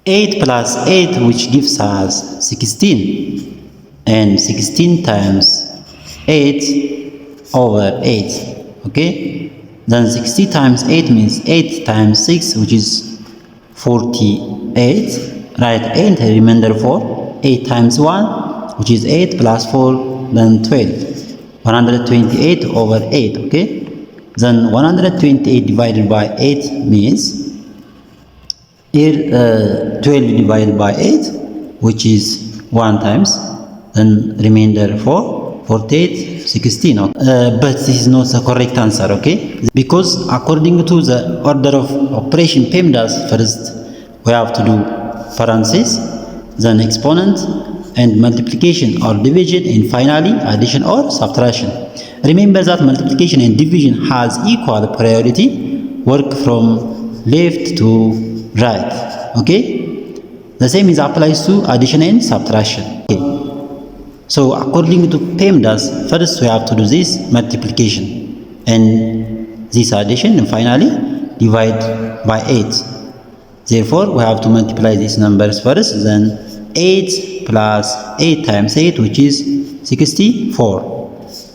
8 plus 8, which gives us 16, and 16 times 8 over 8. Okay, then 60 times 8 means 8 times 6, which is 48. Write 8 remainder 4. 8 times 1, which is 8 plus 4, then 12. 128 over 8. Okay, then 128 divided by 8 means here 12 divided by 8, which is 1 times, then remainder 4, 48, 16. But this is not the correct answer, okay? Because according to the order of operation PEMDAS, first we have to do parentheses, then exponent, and multiplication or division, and finally addition or subtraction. Remember that multiplication and division has equal priority. Work from left to right. Okay, the same is applies to addition and subtraction. Okay, so according to PEMDAS, first we have to do this multiplication and this addition, and finally divide by 8. Therefore we have to multiply these numbers first, then 8 plus 8 times 8, which is 64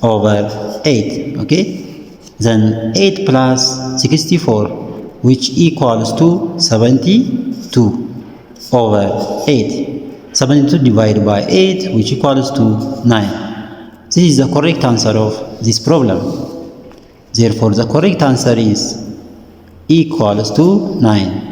over 8. Okay, then 8 plus 64, which equals to 72 over 8. 72 divided by 8, which equals to 9. This is the correct answer of this problem. Therefore the correct answer is equals to 9.